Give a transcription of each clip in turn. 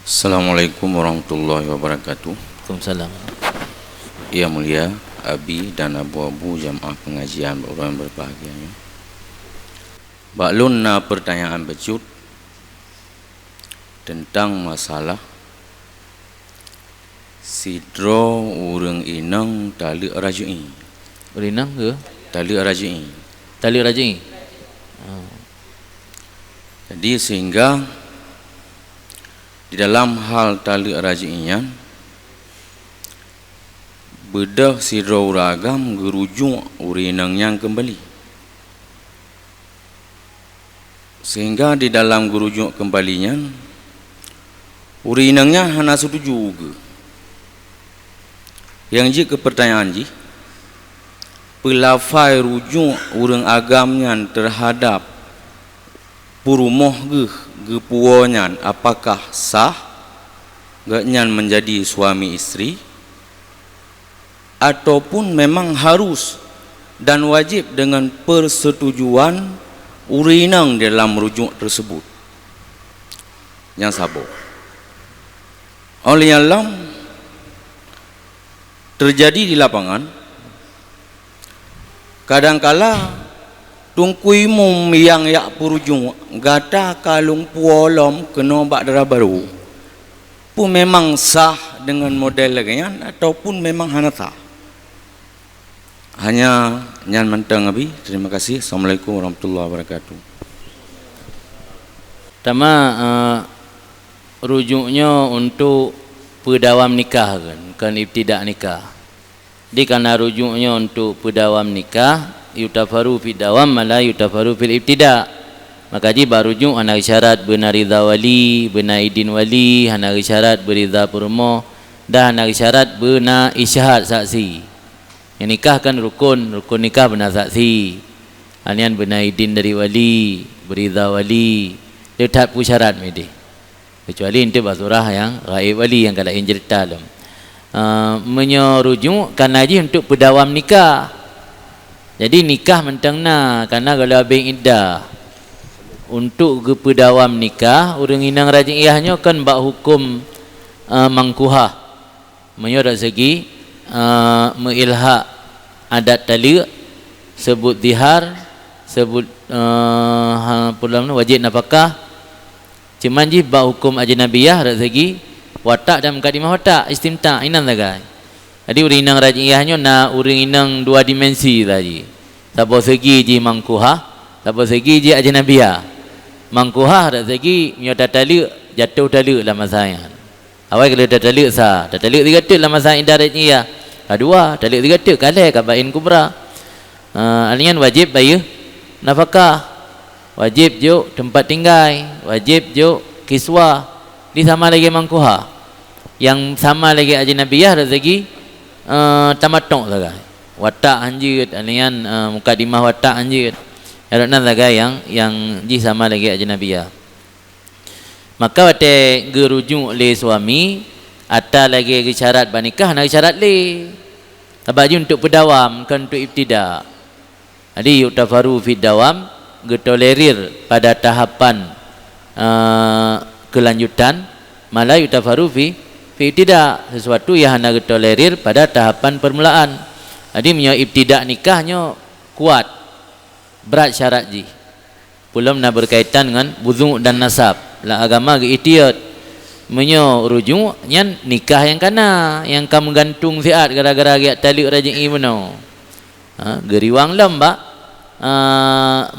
Assalamualaikum warahmatullahi wabarakatuh. Waalaikumsalam. Yang mulia Abi dan abu-abu jamaah pengajian orang berbahagia. Baklun na pertanyaan becut tentang masalah sidro urang inang tali rajui. Berinang ke? Tali rajui. Tali rajin. Jadi sehingga di dalam hal tali raji'ian bedah sidro ragam gerujuk urinang yang kembali, sehingga di dalam gerujuk kembalinya urinangnya hana setuju juga. Yang jika pertanyaan ji pelafai rujuk urang agamnya terhadap purumoh ge puonyan apakah sah gaknyan menjadi suami istri ataupun memang harus dan wajib dengan persetujuan urinang dalam rujuk tersebut yang sabo. Oleh alam terjadi di lapangan kadangkala tungkui mum yang yak purujung gata kalung puolom kena bak darah baru pun memang sah dengan model lagian ataupun memang hana sah. Hanya nyan mentang abi. Terima kasih. Assalamualaikum warahmatullahi wabarakatuh. Pertama rujuknya untuk pedawam nikah kan ibtidak nikah. Jadi karena rujuknya untuk pedawam nikah yutafaru fi dawam mala yutafaru fil ibtida, maka ji barujuk ana syarat benar ridha wali benar idin wali, ana syarat beridha purmo dan ana syarat benar isyhad saksi. Yang nikah kan rukun nikah benar saksi, anian benar idin dari wali beridha wali dia tak pu syarat medi, kecuali ente basurah yang ghaib wali yang kada injil dalam menyerujuk karena ji untuk pedawam nikah. Jadi nikah mentangna karena kalau abang iddah untuk ke pedawam nikah urang inang raji'iyahnya kan bak hukum mangkuhah menyorot segi meilhak adat taliq sebut zihar sebut wajib nafkah cuman ji bak hukum ajnabiyah dak segi watak dan mukadimah watak istimta inan tagai. Jadi urang inang raji'iyahnya na urang inang dua dimensi tadi. Sabo segi ji mangkuhah, sabo segi ji ajnabiyah. Mangkuhah dak segi nyoda taliq jatuh taliq dalam masayan. Awal kalau dah taliq sah, dah taliq 3 tuk dalam masa indah raji'iyah. Kedua, taliq 3 tuk kalai kabain kubra. Alian wajib bayar nafkah. Wajib juk tempat tinggal, wajib juk kiswah. Di sama lagi mangkuhah. Yang sama lagi ajnabiyah dak segi tamatok saja. Watak anjir alian mukadimah watak anjir. Harapna saja yang ji sama lagi ajnabiyah. Maka wate gerujuk le suami ada lagi syarat banikah nak syarat le. Tabaju untuk pedawam kan untuk ibtida. Jadi yutafaru fi dawam getolerir pada tahapan kelanjutan malah yutafaru fi tidak sesuatu yang hanya tolerir pada tahapan permulaan. Jadi punya ibtidak nikahnya kuat berat syarat ji belum nak berkaitan dengan buzuk dan nasab lah agama ke itiat menyo rujuk nyan nikah yang kana yang kamu gantung siat gara-gara giat taliq raji'i meno geriwang lembak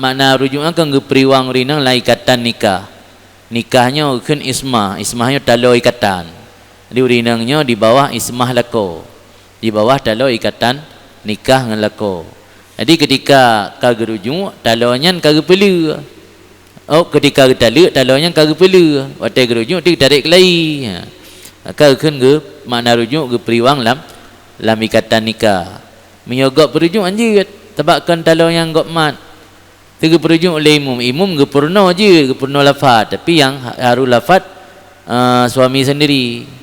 makna rujuknya kan geperiwang rinang la ikatan nikahnya kan ismahnya talo ikatan. Jadi urinangnya di bawah ismah lako, di bawah talo ikatan nikah dengan lako. Jadi ketika kagerujuk talonya kagepelu. Oh ketika taliq talonya kagepelu. Waktu gerujuk dia tarik kelai. Maka kan ge makna rujuk ge periwang lam ikatan nikah. Menyogok perujuk anjir tabakkan talo yang gok mat. Tiga perujuk oleh imum ge purno je, ge purno lafaz, tapi yang haru lafaz suami sendiri.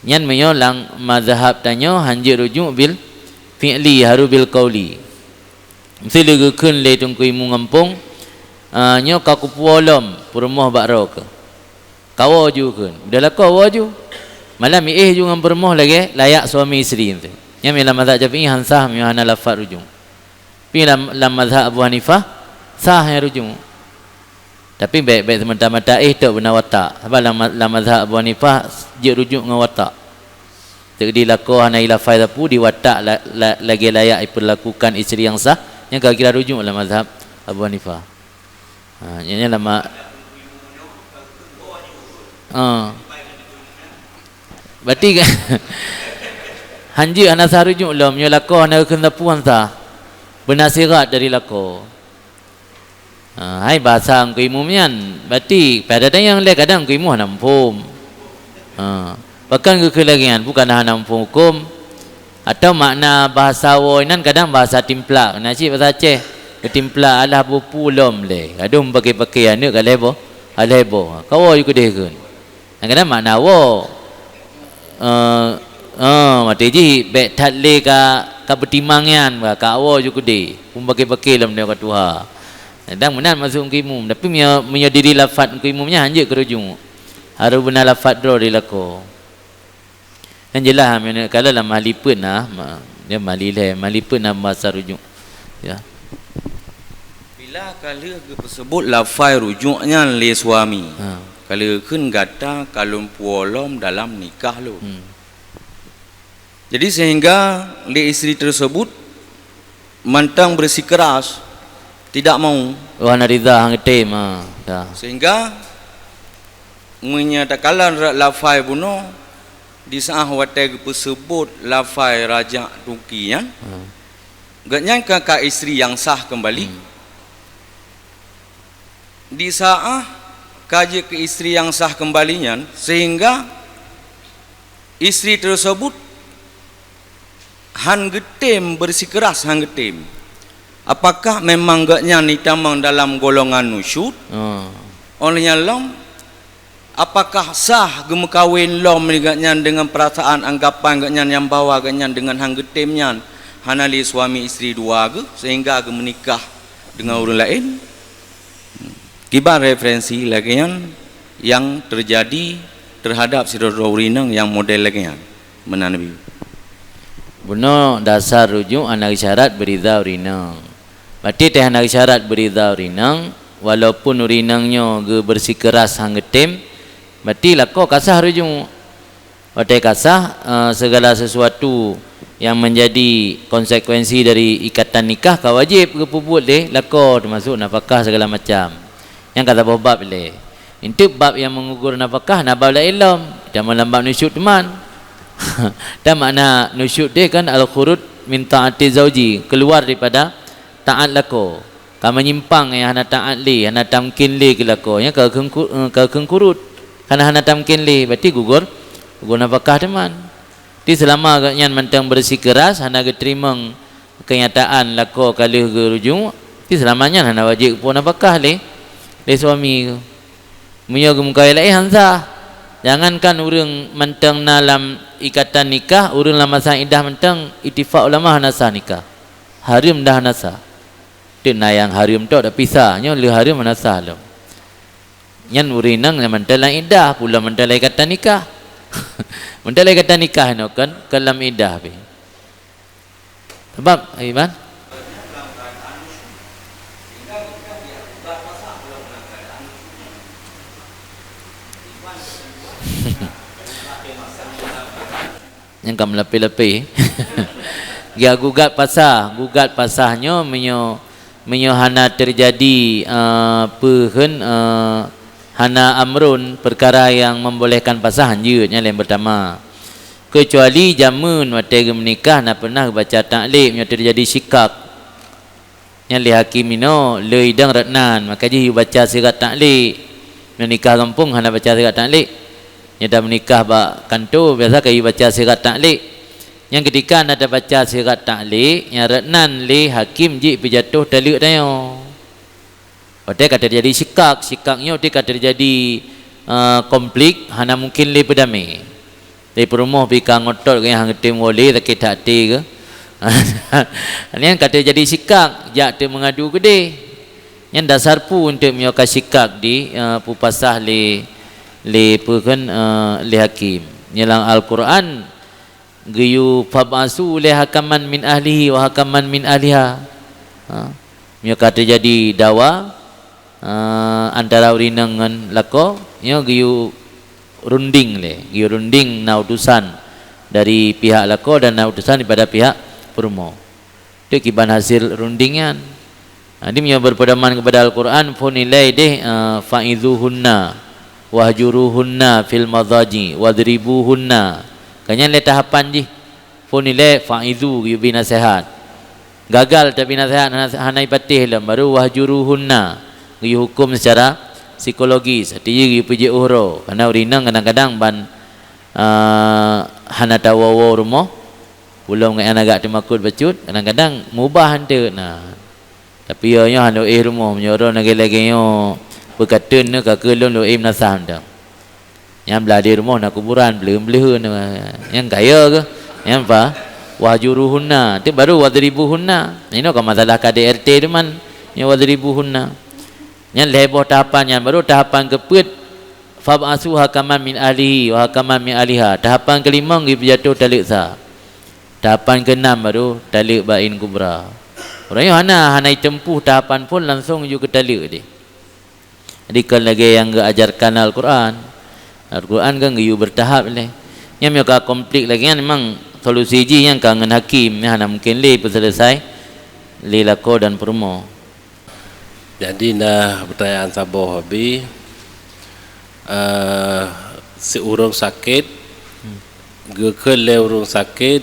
Nyan menyolang mazhab tanya hanjir rujuk bil fi'li haru bil qauli. Mesti lagi kun le tungkui mu ngampung nyo kaku puolom purmoh bakro ke. kawo ju kun dah kawo ju malam ju ngam bermoh lagi layak suami isteri tu yang dalam mazhab Syafi'i hansah mi hana lafaz rujung pi dalam mazhab Abu Hanifah sah yang rujung tapi baik-baik semata-mata tok benar watak sebab dalam mazhab Abu Hanifah je rujuk dengan watak jadi lako hana ilafai tapu di watak lagi layak diperlakukan isteri yang sah yang kira rujuk dalam mazhab Abu Hanifah ini lama berarti kan hanji ana sah rujuk lah menyo lako hana kena puan sah bernasihat dari lako hai bahasa angku imumian berarti pada yang lain kadang angku imu hanam pum bahkan kekelagian bukan hanam pum hukum atau makna bahasa woinan kadang bahasa timplak nasi bahasa Aceh ketimplak alah berpulom le kadang pakai anak kalebo alebo kau juga deh kan kadang makna wo mati ji bet thatle ka bertimangan ka wo juga deh pun pakai dalam dia Tuhan dan benar masuk ke imum tapi punya diri lafaz ke imumnya hanya kerujung harus benar lafaz draw dilako dan jelas kalau dalam malipun dia malipun bahasa rujuk ya bila kalau tersebut lafaz rujuknya le suami kalau kun gata kalau puolom dalam nikah lo jadi sehingga le isteri tersebut mantang bersikeras tidak mau wana ridha hang tem sehingga menyatakan lafai buno di saah watai tersebut lafai raja tukian gaknya kakak isteri yang sah kembali di saah kaji ke isteri yang sah kembalinya sehingga isteri tersebut han getem bersikeras han getem apakah memang gaknya nitamang dalam golongan nusyud olehnya lom apakah sah gemekawin lom gaknya dengan perasaan anggapan gaknya yang bawa gaknya dengan hang getemnya hanali suami isteri dua ke sehingga menikah dengan orang lain kibar referensi lagi yang terjadi terhadap sidor-dor yang model lagi menanabi benar dasar rujuk anak syarat beridha urinang berarti teh anak syarat beridha urinang walaupun urinangnya bersikeras hanggetem berarti lako kasah rujuk berarti kasah segala sesuatu yang menjadi konsekuensi dari ikatan nikah kau wajib kepuput deh lako termasuk nafkah segala macam yang kata bab le itu bab yang mengukur nafkah nabab la ilm dan melambak nusyud teman dan makna nusyud dia kan al-khurud min ta'ati zauji keluar daripada taat lako kamu menyimpang yang hana taat li hana tamkin li ke lako nya ke kengkurut karena hana tamkin li berarti gugur nafkah teman di selama agaknya mentang bersikeras hana terima kenyataan lako kali gerujung di selamanya hana wajib pun nafkah li suami punya gemukai lain hansa jangankan orang mentang dalam ikatan nikah orang dalam masa indah mentang ittifaq ulama hana sah nikah harim dah hana sah tu yang harim tu dah pisahnya le harim hana sah lo nyan urinang mentang dalam indah pula mentang dalam ikatan nikah mentang dalam ikatan nikah no kan kalam indah be sebab iman yang kam lepi-lepi dia gugat pasahnya menyo hana terjadi hana amrun perkara yang membolehkan pasah hanjutnya yang pertama kecuali jamun waktu menikah nak pernah baca taklif yang terjadi sikap yang li hakimino le idang ratnan maka ji baca sirat taklif menikah kampung hana baca sirat taklif yang dah menikah bak kantor biasa kayu baca sirat taklif yang ketika ada baca sirat taklif yang ratnan li hakim ji berjatuh taluk dayo waktu kata terjadi sikaknya waktu kata terjadi konflik hana mungkin li pedami li perumah bika ngotot ke yang tim wali tak kita ke yang kata terjadi sikak jak tu mengadu gede yang dasar pu untuk menyokai sikak di pupasah li li pekan li hakim nyelang Al-Quran giyu fabasu li hakaman min ahlihi wa hakaman min ahliha. Nya kata jadi dawa antara urina dengan lako nya giyu runding na utusan dari pihak lako dan na utusan daripada pihak perumo. Itu kiban hasil rundingan. Dia punya berpedoman kepada Al-Quran, funilai deh fa'idhuhunna wahjuruhunna fil madhaji wadribuhunna. Kanya le tahapan ji. Funilai fa'idhu yubi nasihat. Gagal tapi nasihat hanai patih lah baru wahjuruhunna. Yu hukum secara psikologis. Hati yu puji uhro. Karena urinang kadang-kadang ban hana tawawo rumah. Belum ngai anak temakut bacut. Kadang-kadang mubah hante. Nah. Tapi yo hanu rumah menyoro lagi yo berkatun ne ka kelon lo nasah dah. Yang belah di rumah nak kuburan belum yang kaya ke? Yang apa? Wahjuruhunna. Itu baru wadribuhunna. Ini kan masalah KDRT tu man. Yang wadribuhunna. Yang leboh tahapan yang baru tahapan keput fab'asu hakaman min ahlihi wa hakaman min ahliha. Tahapan kelima ngi jatuh talik sah. Tahapan keenam baru talik bain kubra. Orangnya hanai tempuh tahapan pun langsung juga talik dia. Jadi kalau lagi yang ajarkan Al-Quran kan giyu bertahap ni. Yang mereka komplit lagi kan memang solusi ji yang kangen hakim ni hana mungkin le selesai le lako dan perumo. Jadi nah pertanyaan saboh habis si urang sakit gekel le urang sakit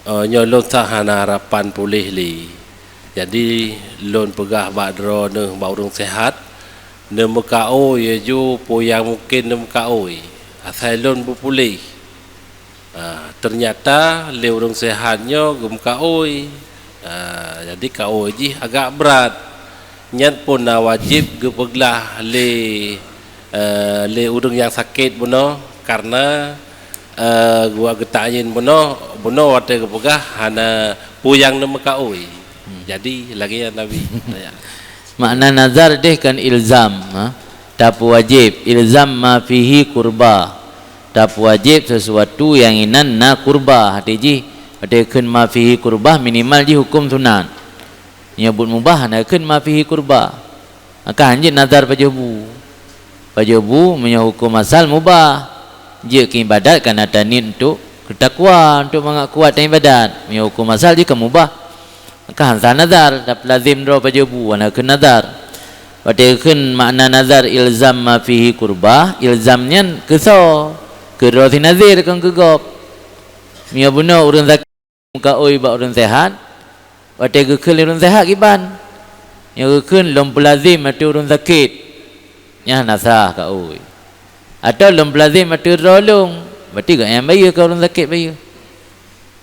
nyolong sahana harapan pulih li. Jadi lon pegah badro ne ba urang sehat ne mekao ye ju poyang mungkin ne mekao asal lon berpulih. Ternyata le urang sehatnya gemkao. Jadi kau ji agak berat. Nyat pun wajib gepeglah le urang yang sakit beno karena gua getanyin beno wate gepegah hana puyang nama kau. Jadi lagi ya Nabi. Makna nazar deh kan ilzam, tak wajib. Ilzam ma fihi kurba. Tak wajib sesuatu yang inan na kurba. Hati ji. Ada kun ma fihi qurbah minimal ji hukum sunat. Nyebut mubah ada kun ma fihi qurbah. Maka hanjit nazar pajabu. Pajabu punya hukum asal mubah. Dia ke ibadat kan ada niat untuk ketakwa, untuk mengakuat ibadat. Punya hukum asal jika mubah. Maka hansa nazar dapat lazim draw pajabu ana kun nazar. Pada kun makna nazar ilzam ma fihi qurbah, ilzamnya keso. Keroti nazir kan kegop. Mia benar urang zakit muka oi ba urang sehat. Wate gekel urang sehat kiban. Yang gekel lom pelazim mati urang sakit. Nya nasah ka oi. Atau lom pelazim mati rolong. Berarti gak yang bayi ka urang sakit bayi.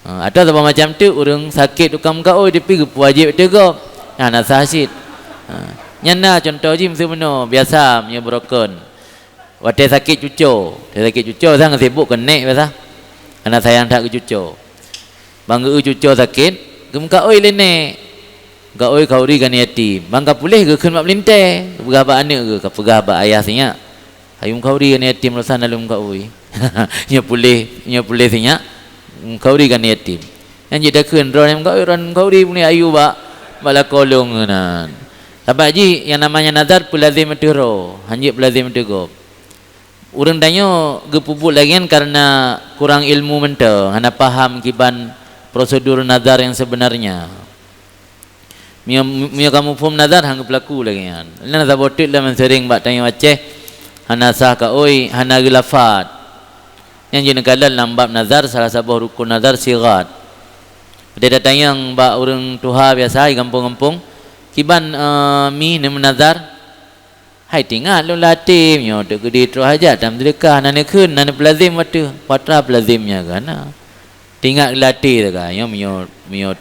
Atau apa macam tu urang sakit ukam ka oi depi wajib tegop. Nya nasah sit. Nya na contoh jim sebenar biasa nya broken. Wate sakit cucu. Sakit cucu sang sibuk kenek biasa. Anak sayang tak ke cucu. Bangga cucu sakit, gemka oi lene. Ga oi kauri kan yatim. Bangga pulih ke kun mak melinte. Pegah ba anak ke pegah ba ayah sinya. Hayum kauri kan yatim lasan dalam ka oi. Nya pulih sinya. Kauri kan yatim. Yang jadi kun ron yang ka oi ron kauri punya ayu ba bala kolong nan. Sebab ji yang namanya nazar pelazim matiro. Hanjit pelazim matiro. Urang danyo gepubuk lagi kan karena kurang ilmu mentah, hana paham kiban prosedur nazar yang sebenarnya. Mia kamu faham nazar hang pelaku lagi kan. Lana sabotit lah mensering bak tanya Aceh hana sah ka oi hana gilafat. Yang jenis kalan lambab nazar salah satu rukun nazar sigat. Dia datang yang bak urang tuha biasa di kampung-kampung kiban mi nem nazar. Hai tinggal lu latih nyo de gede terus hajat dalam sedekah nane kun nane pelazim matu patra pelazimnya kan tinggal latih dah kan mio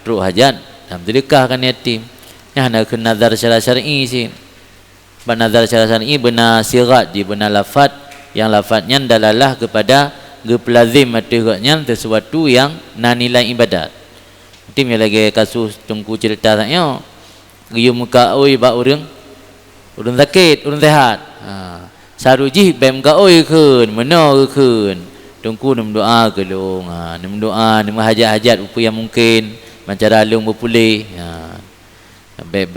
terus hajat dalam sedekah kan yatim nya nane kun nazar secara syar'i sih nazar secara syar'i benar sirat di benar lafaz yang lafaznya dalalah kepada gepelazim matu nya sesuatu yang nilai ibadat. Tim lagi kasus tungku cerita tanya giu muka oi ba urang urun sakit, urun sehat. Saruji bem ka oi keun, meno keun. Tungku nem doa ke long. Nem doa, nem hajat-hajat apa yang mungkin mancara long berpulih. Be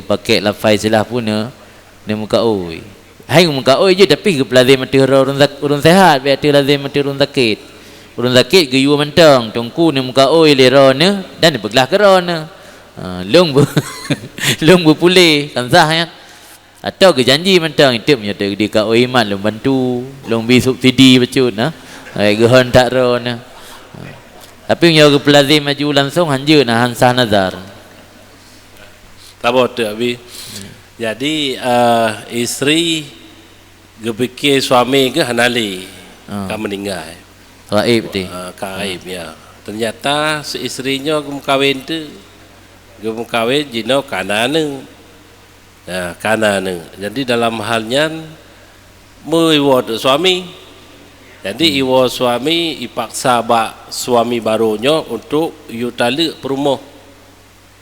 pakai lafai selah pun nem ka oi. Hai muka oi je tapi ke pelazim mati urun sehat, be ati lazim mati urun sakit. Urun sakit ke yu mentang, tungku nem muka oi lero ne dan dipeglah kerana. Long berpulih kan sah ya. Atau ke janji mentang itu menyata di ka oi iman long bantu, long bi subsidi becut nah. Ai gehon tak ro nah. Tapi nyo ke pelazim maju langsung hanje nah hansah nazar. Tabo tu abi. Jadi isteri gepikir suami ke hanali kan meninggal. Gaib ti. Gaib ya. Ternyata si isterinya kawin tu kawin jino kanan. Ya, kanan. Jadi dalam halnya mewat suami. Jadi iwo suami ipaksa bak suami barunya untuk yutali perumah.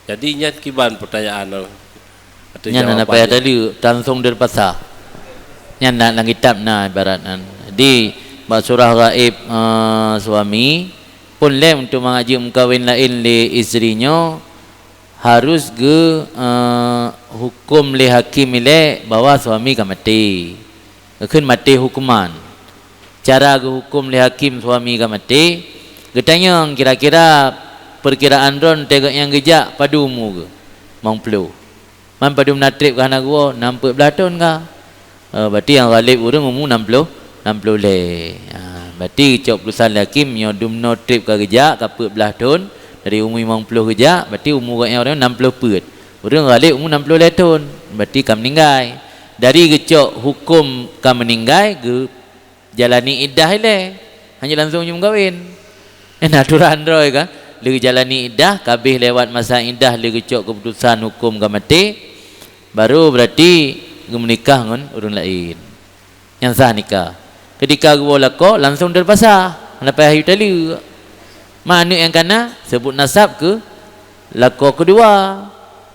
Jadi nyat kiban pertanyaan. Nyan apa ya tadi langsung dari pasar. Nyan nak kitab na ibaratkan. Di bak surah gaib suami pun lem untuk mengaji mengkawin lain li isterinya harus ke hukum li hakim ile bahwa suami kan mati. Keun mati hukuman. Cara ke hukum li hakim suami kan mati. Getanya kira-kira perkiraan ron tegak yang gejak padu mu ke. Mang pelu. Man padu menatrip ke anak gua 60 tahun ka. Berarti yang galib urang umur 60 le. Berarti cok perusahaan hakim yang dumno trip ke gejak ke 40 tahun. Dari umur 50 kejak, berarti umur orang 60 put. Orang galib umur 60 tahun, berarti kam meninggal. Dari kecok hukum kam meninggal ke jalani iddah ile. Hanya langsung nyum kawin. Aturan roy kan. Lagi jalani iddah, kabeh lewat masa iddah lagi kecok keputusan hukum kam mati. Baru berarti menikah dengan orang lain. Yang sah nikah. Ketika gua lako langsung terpasah. Kenapa ayu tali? Mana yang kana sebut nasab ke lako kedua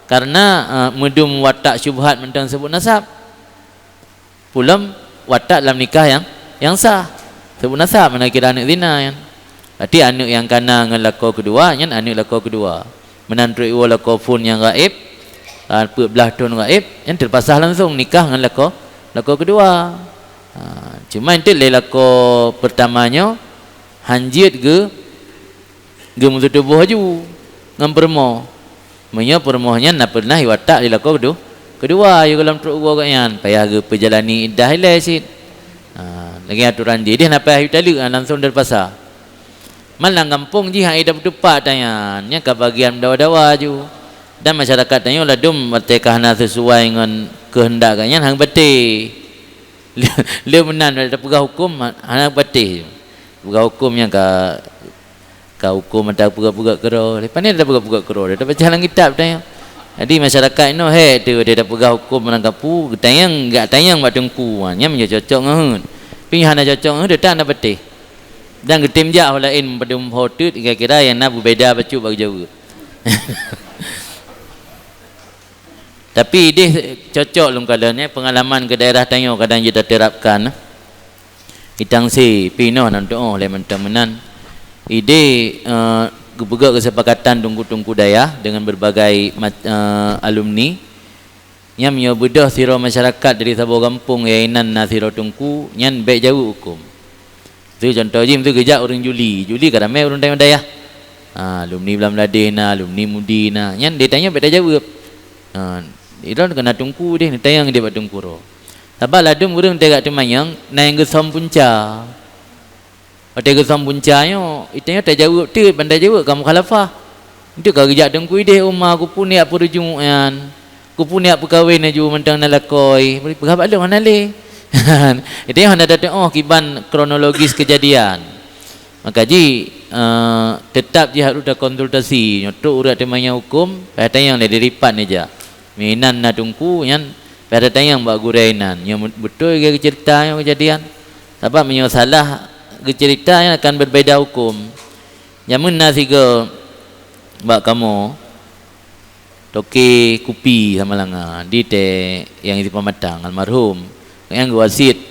karena medum watak syubhat mentang sebut nasab pulam watak dalam nikah yang sah sebut nasab mana kira anak zina kan. Berarti anak yang kana dengan lako kedua yang anak lako kedua menantu iwa lako pun yang gaib 14 tahun gaib yang terpasah langsung nikah dengan lako kedua. Cuma itu lako pertamanya hanjit ke gemu tubuh aju ngam permo menya permohnya nak pernah watak di lako kedua ya dalam truk gua kan payah ge perjalani iddah ile sit lagi aturan dia nak payah tali langsung dari pasar malang kampung ji hang ida tepat tanya nya ke bagian dawa-dawa aju dan masyarakat tanya ladum mertekahna sesuai dengan kehendak kan hang beti dia menan ada pegah hukum hang beti pegah hukum yang ka hukum ada pegak-pegak kero. Lepas ni ada pegak-pegak kero. Dia baca dalam kitab tanya. Jadi masyarakat no tu dia ada pegak hukum menangkapu, tayang enggak tayang bak tengku. Nya menjadi cocok ngahun. Pilihan ada cocok ngahun dia tak nak betih. Dan getim jak lain pada hotut kira-kira yang nak berbeza bacu bagi jauh. Tapi dia cocok lum kalanya pengalaman ke daerah tanya kadang kita terapkan. Itang si pino nan doa le mentemenan. Ide bergerak kesepakatan tungku-tungku daya dengan berbagai alumni yang menyobedah siro masyarakat dari sebuah kampung yainan na siro tungku nyan baik jauh hukum. Tu contoh jim tu kejak orang Juli kadang-kadang orang tanya daya. Alumni belam ladeh na, alumni mudi na. Nyan dia tanya baik jauh. Dia kena tungku dia tanya dia buat tungku ro. Sebab ladum orang tegak temayang naik ke som punca. Ada kesam puncanya, itanya tak jawab tu, pandai jawab kamu khalafah. Itu kalau kerja dengan kuideh rumah, aku pun niat perjuangan, aku pun niat perkahwin aja mentang nalakoi, boleh berapa ada mana le? Itu yang ada kiban kronologis kejadian. Maka tetap harus ada konsultasi, nyotok urat temanya hukum, pada yang dari ripat aja. Minan na tungku, yang pada yang buat gurainan, yang betul ke cerita yang kejadian. Sebab menyosalah cerita yang akan berbeza hukum. Yang mana siga bak kamu toke kupi sama langa di te yang itu pematang almarhum yang wasit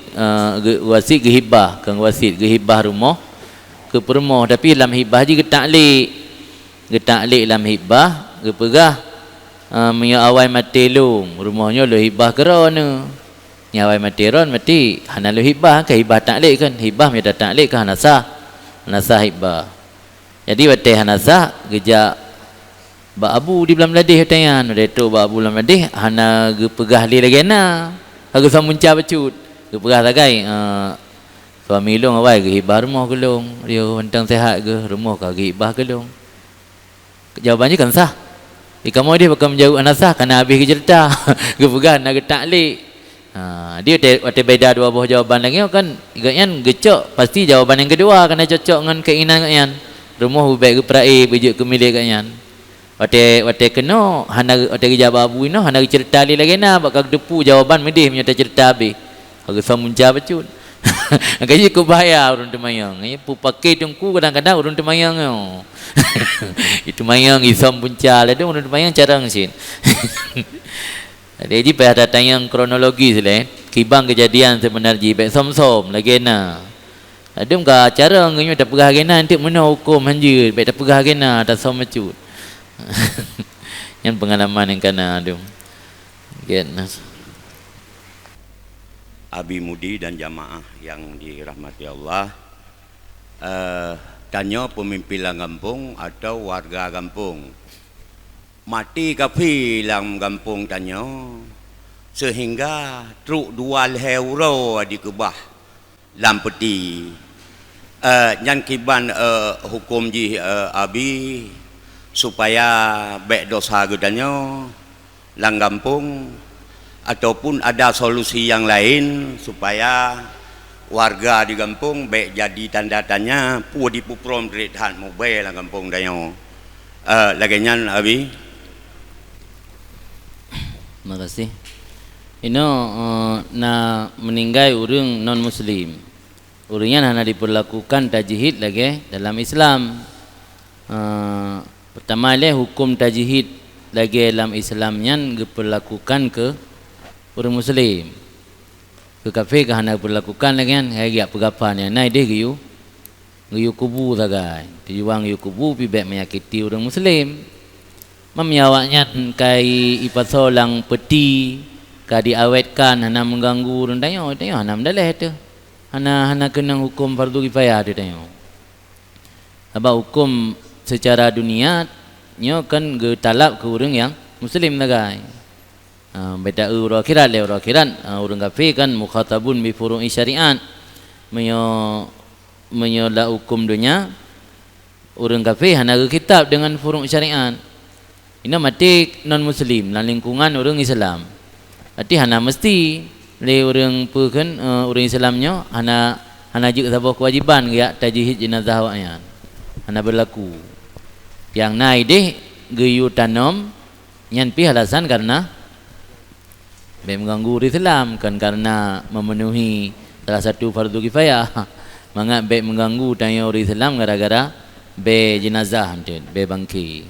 wasit ke hibah ke wasit ke hibah rumah ke perumah tapi dalam hibah je getak lik dalam hibah ke pegah punya awal mati long rumahnya lo hibah kerana ni awal mati ron mati hana lo hibah ke hibah taklik kan hibah punya taklik ke hana sah hibah jadi wate hana sah gejak ba abu di belam ladih tayan deto ba abu belam ladih hana ge pegah li lagi na aku samunca becut ge pegah lagai suami long awal ge hibah rumah ke long dia hentang sehat ke rumah ke hibah ke long jawabannya kan sah kamu dia bakal menjauh anasah kerana habis kerja ge pegah nak taklik dia wate beda dua buah jawaban lagi kan igaknya gecok pasti jawaban yang kedua kena cocok dengan keinginan kalian rumah baik ke perai bejuk ke milik kalian wate kena hana wate jawab abu ino hana cerita lagi na bakal depu jawaban medih punya cerita habis aku samunca becut Gaji ku bahaya urun temayang. Pu pakai tungku kadang-kadang urun temayang yo. Itu mayang isam puncal ada urun temayang carang sin. Jadi pada tayang kronologi sile, kibang kejadian sebenarnya baik som-som lagi na. Ada muka cara ngenya tak pegah gena nanti mana hukum hanje baik tak pegah gena tak som macut. Yang pengalaman yang kana adum. Genas. Abi Mudi dan jamaah yang dirahmati Allah, tanya pemimpin kampung atau warga kampung, mati kapi dalam kampung tanya, sehingga truk 2 euro di kebah lampeti, nyan kiban hukum ji abi supaya baik dosa gedanya lang kampung. Ataupun ada solusi yang lain supaya warga di kampung baik jadi tanda tanya pu di puprom drithan mobil lah kampung dayo laginya abi. Terima kasih. Ino na meninggal orang non muslim. Orangnya hanya diperlakukan tajhid lagi dalam Islam. Pertama le hukum tajhid lagi dalam Islamnya diperlakukan ke orang muslim. Ke kafir ke hana berlakukan lagi kan agak pegapan yang naik dia giyu kubu sagai dijuang giyu kubu pi baik menyakiti orang muslim memyawaknya kai ipasolang peti ka diawetkan hana mengganggu orang tayo hana mendaleh tu hana kena hukum fardu kifayah dia tayo sebab hukum secara dunia nyo kan ge talab ke orang yang muslim sagai. Beda urang akhirat le urang akhirat urang kafir kan mukhatabun bi furu'i syariat menyo la hukum dunia urang kafir hana ke kitab dengan furu' syariat ina mati non muslim dalam lingkungan urang Islam berarti hana mesti le urang pekan urang Islamnya hana juga sabah kewajiban ya tajhid jenazah awaknya hana berlaku yang naik deh geyu tanam nyan pi alasan karena baik mengganggu Islam kan karena memenuhi salah satu fardu kifayah. Mangat baik mengganggu tanya orang Islam gara-gara be jenazah nanti be bangki.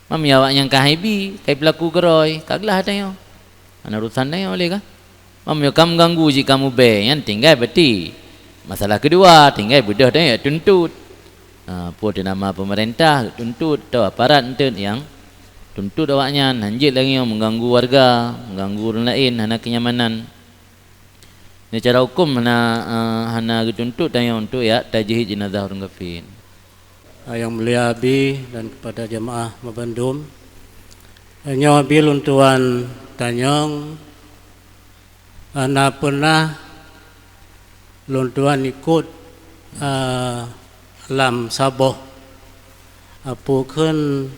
Mami awak yang kahibi kai pelaku geroi kaglah tanya. Ana urusan tanya oleh kah? Mami kamu ganggu jika kamu be yang tinggal beti. Masalah kedua tinggal budak tanya tuntut. Puan nama pemerintah tuntut atau aparat nanti yang tuntut awaknya hanjit lagi yang mengganggu warga, mengganggu orang lain, hana kenyamanan. Ini cara hukum hana dituntut tanya untuk ya tajhid jenazah orang kafir. Yang mulia Abi dan kepada jemaah Mabandum, hanya Abi luntuan tanyong ana pernah luntuan ikut lam saboh apukeun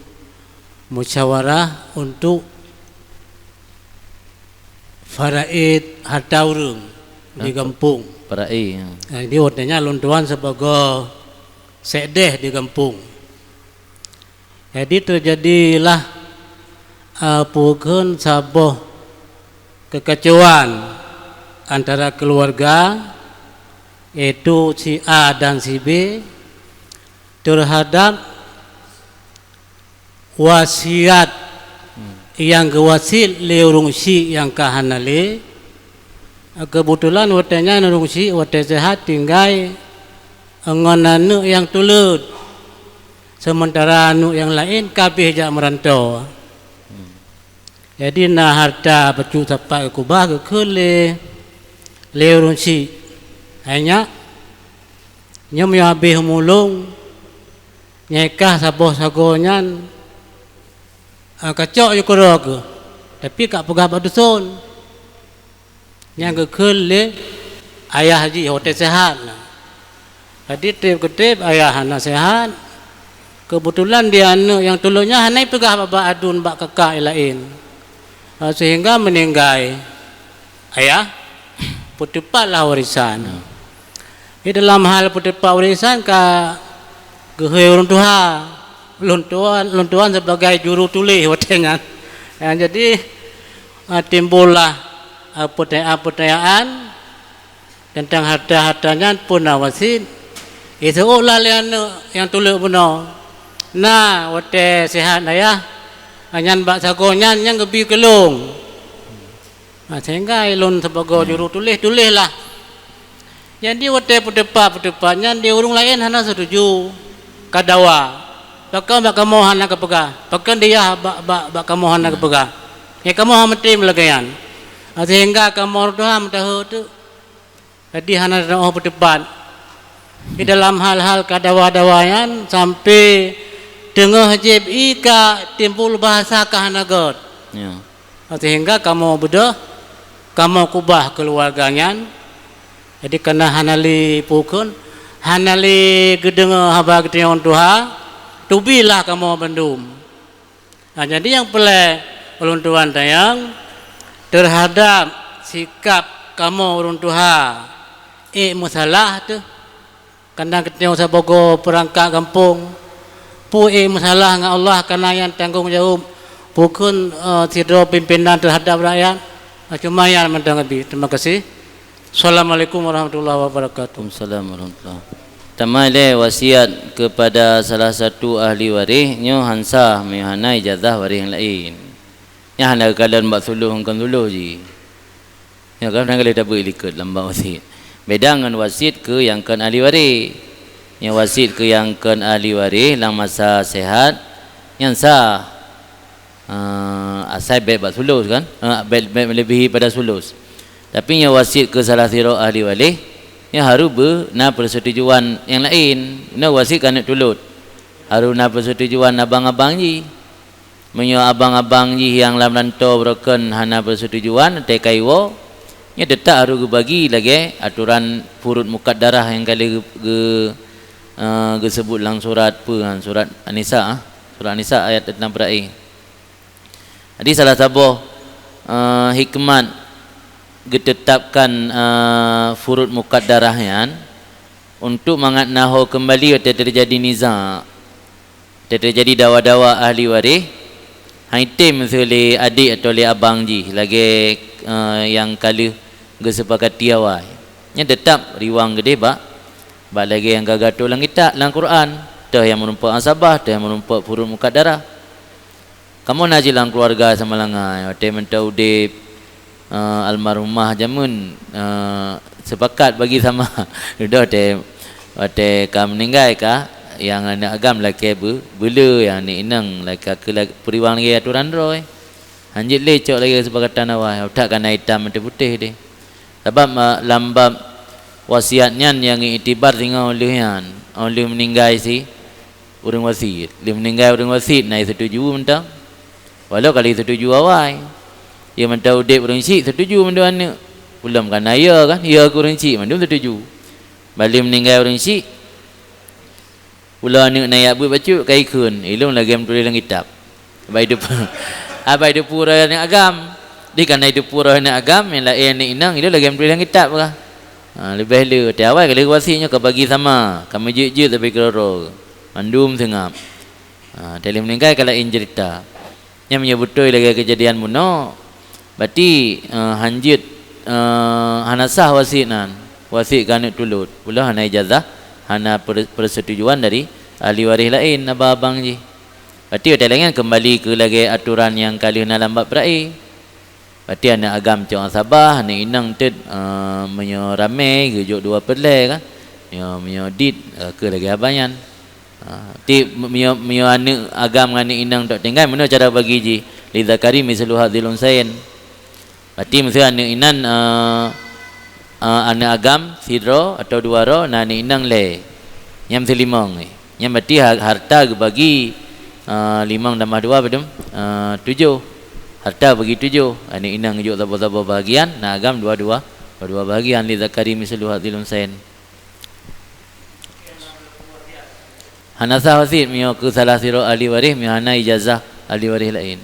musyawarah untuk faraid harta urang di kampung. Faraid. Jadi orangnya luntuan sebagai sedeh di kampung. Jadi terjadilah pukeun saboh kekacauan antara keluarga yaitu si A dan si B terhadap wasiat yang gewasil le urung si yang kahanale kebetulan watanya urung si wate sehat tinggai ngon anu yang tulut sementara anu yang lain kabeh jak merantau. Jadi na harta becu tapak kubah ke kele le urung si hanya nyam yo habis mulung nyekah saboh sagonyan kacok yo kerok tapi kak pegah bak dusun yang ke kele ayah haji hotel sehat tadi trip ayah anak sehat kebetulan dia anak yang tulunya hanai pegah bak adun bak kakak lain sehingga meninggai ayah putipatlah warisan. Di dalam hal putipah warisan ka gehe orang tua luntuan sebagai juru tulis watengan. Jadi timbullah pertanyaan tentang harta-hartanya pun wasit. Itu ulah yang tulis benar. Nah, wate sehat ayah. Anyan bak sagonyan yang gebi kelung. Sehingga ilun sebagai juru tulislah. Jadi wate putepanya dia urung lain hana setuju kadawa. Bahkan bak kamu hana kepegah. Bahkan dia bak kamu hana kepegah. Ya kamu hana tim lagayan. Sehingga kamu doa mentahu tu. Jadi hana doa putepat. Di dalam hal-hal kadawa-dawayan sampai tengah jeb ika timbul bahasa kahanagot. Ya. Sehingga kamu bedah kamu kubah keluarganya. Jadi kena hanali pukun, hanali gedeng haba gedeng tuha, tubilah kamu bandum. Nah, jadi yang pelai ulun tuan tayang terhadap sikap kamu ulun tuha, masalah tu, kena gedeng sabogo perangkat kampung, masalah dengan Allah kena yang tanggung jawab, pukun sidro pimpinan terhadap rakyat, cuma yang mendengabi. Terima kasih. Assalamualaikum warahmatullahi wabarakatuh. Waalaikumsalam warahmatullahi wabarakatuh. Tamai wasiat kepada salah satu ahli waris nyo hansa mehana ijazah waris yang lain. Nya hana kalian bak suluh kan suluh ji. Ya kan kalian dah berikut lambang wasiat. Beda dengan wasiat ke yang kan ahli waris. Nya wasiat ke yang kan ahli waris lang masa sehat yang sah asal baik bak suluh kan? Baik melebihi pada suluh. Tapi yang wasiat ke salah siro ahli waris yang harus berna persetujuan yang lain. Nak wasiat kan nak tulut harus na persetujuan abang-abang ji. Menyo abang-abang ji yang lam rantau broken hana persetujuan tekaiwo nya detak harus bagi lagi aturan furud mukaddarah yang kali ge sebut lang surat surat An-Nisa surat An-Nisa ayat 6 berai. Jadi salah satu hikmat ditetapkan furud mukaddarahnya untuk mangat naho kembali terjadi niza, terjadi dawa-dawa ahli waris haitim sele adik atau le abang ji lagi yang kali gesepakati awal nya tetap riwang gede ba lagi yang gagato lang kita lang Quran tah yang menumpak asabah tah yang menumpak furud mukaddarah kamu naji lang keluarga sama langai wate mentau de almarhumah jamun sepakat bagi sama dah wate kam meninggal ka yang anak agam laki bela yang ni inang laki ke periwang lagi aturan roy hanjit lecok lagi sepakatan awal tak kena hitam putih dia sebab lambab wasiatnya yang itibar tinggal oleh meninggal si orang wasiat dia meninggal orang wasiat naik setuju mentang walau kali setuju awal ia mentau dek orang cik setuju menduan ni belum kan ya kan ya orang cik mandum setuju balik meninggal orang cik pula ni naik buat baca kai kun ilung lagi tulis dalam kitab abai de pura ni agam di kan itu pura ni agam yang lain ni inang ilung lagi tulis dalam kitab kah lebih le tiawai kali wasinya ke bagi sama kami je tapi keroro mandum sengap dalam meninggal kalau cerita yang menyebutoi lagi kejadian muno berarti hanjit hanasah wasiat wasiat kan tulut pula hana ijazah hana persetujuan dari ahli waris lain abang ji Berarti hotel kembali ke lagi aturan yang kali dalam bab berai. Berarti anak agam cak Sabah, anak inang tet menyo ramai gejuk 2 pelai kan. Menyo dit ke lagi abayan. Ti menyo anak agam dengan anak inang tok tinggal mana cara bagi ji li zakari mislu hadzil unsain. Berarti mesti anak inan anak agam sidro atau 2 ro na anak inang le. Yang mesti 5 ni. Yang berarti harta bagi 5 tambah 2 betul? 7. Harta bagi 7. Anak inang juk tabo-tabo bahagian, na agam 2 bahagian li zakari mislu hadzil unsain. Hana sah wasit mio ke salah siro ahli waris mio hana ijazah ahli waris lain.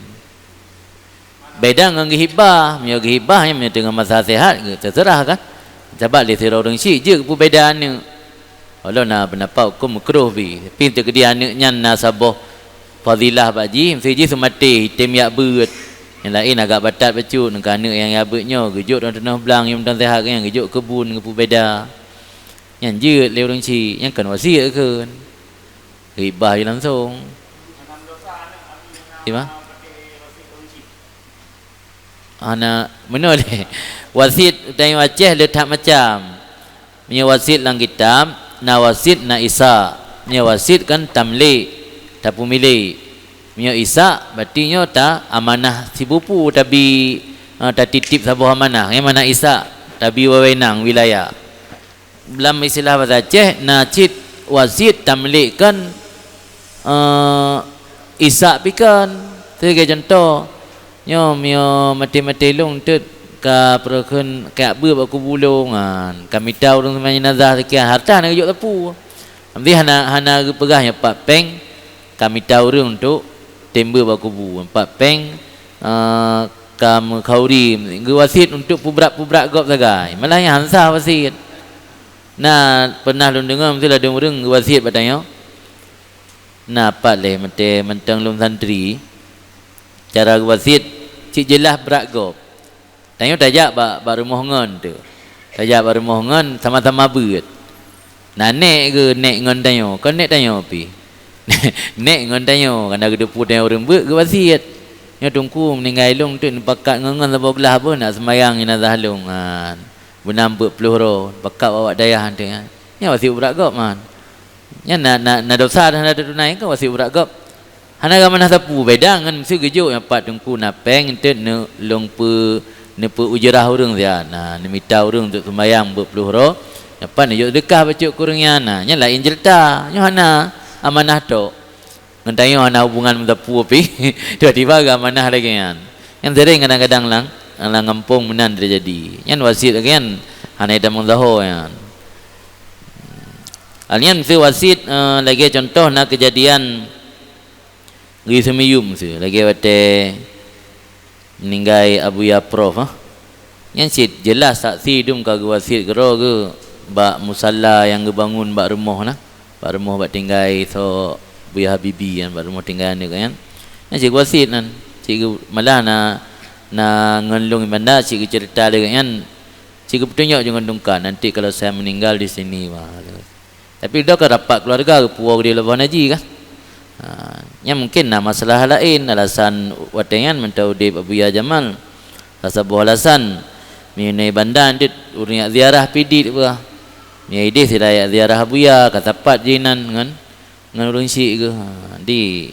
Beda dengan gihibah, mio gihibah yang mio tengah masa sehat ke terserah kan. Sebab li siro orang syik je ke beda ni. Walau na pendapat hukum makruh bi. Tapi untuk dia anaknya nasabah fadilah baji, mesti je semati hitam yak beut. Yang lain agak batat becut dengan anak yang yabutnya gejuk dalam tanah belang yang dan sehat yang gejuk kebun ke beda. Yang je li orang syik, yang kan wasiat ke. Ribah je langsung. Gimana? Ana mana le? Wasit dan wajah letak macam. Punya wasit lang kitab, na wasit na isa. Punya wasit kan tamlik, tak pemilih. Punya isa berarti nya tak amanah si bupu tapi tak titip sabuh amanah. Yang mana isa? Tapi wewenang wilayah. Dalam istilah bahasa Aceh, na cit wasit tamlik kan isak pikan sebagai contoh nyo mio mati-mati long tet ka perken ka ber aku bulungan kami tahu orang semanya nazah sekian harta nak juk tepu nanti hana pegahnya 4 peng kami tahu orang untuk tember baku bu 4 peng kamu kauri wasit untuk pubrak-pubrak gop sagai malah yang hansa wasit nah pernah lu dengar mesti ada orang wasit patanya napak leh mentang lum santri cara wasit cik jelas berat gop tanya tajak bak rumah ngon tu tajak bak rumah ngon sama-sama beut nanek ke nek ngon tanya kau nek tanya api nek ngon tanya kena kedepu tanya orang beut ke wasit nya tungku meninggal long tu pakat ngon sama belah pun nak semayang ina zahlungan benam 40 ro pakat bawa dayah tu nya wasit berat gop man. Nya na dosa dah ada tunai kan wasik berat gop. Hana gamana sapu beda dengan mesti gejuk yang pat tungku napeng ente ne long pe ujrah urang dia. Nah ne minta urang untuk sembahyang 40 ro. Apa ne juk dekah bacuk kurangnya nah. Nya lain jelta. Nya hana amanah tok. Ngantayo hana hubungan sapu api. Tiba-tiba amanah lagi kan. Yang sering kadang-kadang lang ngampung menan terjadi. Nya wasit lagi kan hana ida mengdaho kan. Alian mesti wasit lagi contoh nak kejadian di Semiyum tu lagi wate meninggal Abu Yaprof yang sit jelas saksi dum ka wasit gero ke bak musalla yang gebangun bak rumah nah bak rumah bak tinggal so Buya Habibi kan bak rumah tinggal ni kan yang cik wasit nan cik malah na ngelung benda cik cerita dia kan cik petunjuk jangan dungkan nanti kalau saya meninggal di sini tapi dah ke rapat keluarga puak dia lepas haji kan yang mungkin masalah lain alasan watengan mentau di Abuya Jamal rasa buah alasan mengenai bandan dit urang ziarah pidit apa ni ide saya ziarah Abuya katapat jinan dengan urang syik ke di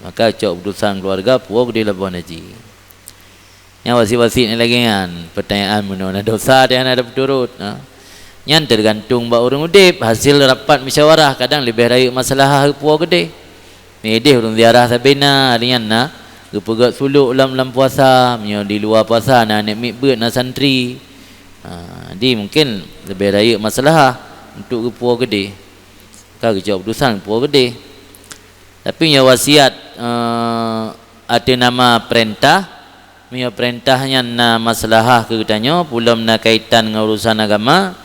maka cok urusan keluarga puak dia lepas haji yang wasit-wasit ni lagi kan pertanyaan mana dosa dia ada berturut yang tergantung bak orang udip hasil rapat musyawarah kadang lebih raya masalah puas gede medeh orang ziarah sabena alian na gepegat suluk lam puasa menyo di luar puasa na nek mikbeut na santri di mungkin lebih raya masalah untuk puas gede ka kejauh urusan puas gede tapi nya wasiat ada nama perintah menyo perintahnya na masalah ke katanya pulam na kaitan dengan urusan agama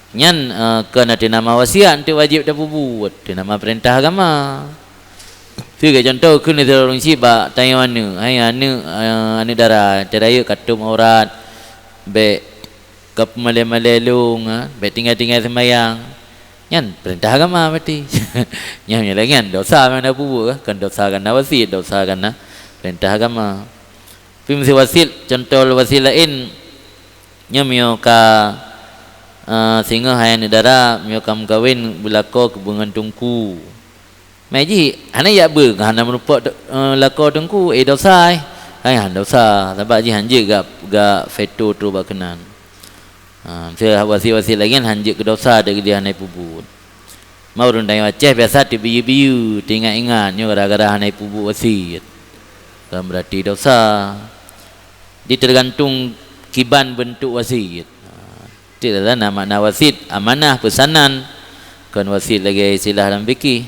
nyan kena ada nama wasiat nanti wajib dah buat ada nama perintah agama tu ke contoh kena orang sibak tanya mana anu darah teraya katum aurat be ke malai-malai long be tinggal-tinggal sembahyang nyan perintah agama berarti Nya lagi kan dosa mana pupu kan dosa kan wasit, dosa kan perintah agama. Tapi mesti wasit, contoh wasit lain nya mio ka singa hayan dara mio kam kawin belako kebungan tungku. Maji hana ya ber hana merupa lako tungku dosa han dosa sebab ji hanje ga feto tu bakenan. Saya wasit lagi hanje ke dosa dari dia hanai pubu. Mau rundai Aceh biasa dibiu-biu, ingat-ingat nyo gara-gara hanai pubu wasit. Kan berarti dosa. Dia tergantung kiban bentuk wasit. Tidak ada nama wasit, amanah pesanan. Kan wasit lagi istilah dalam fikih.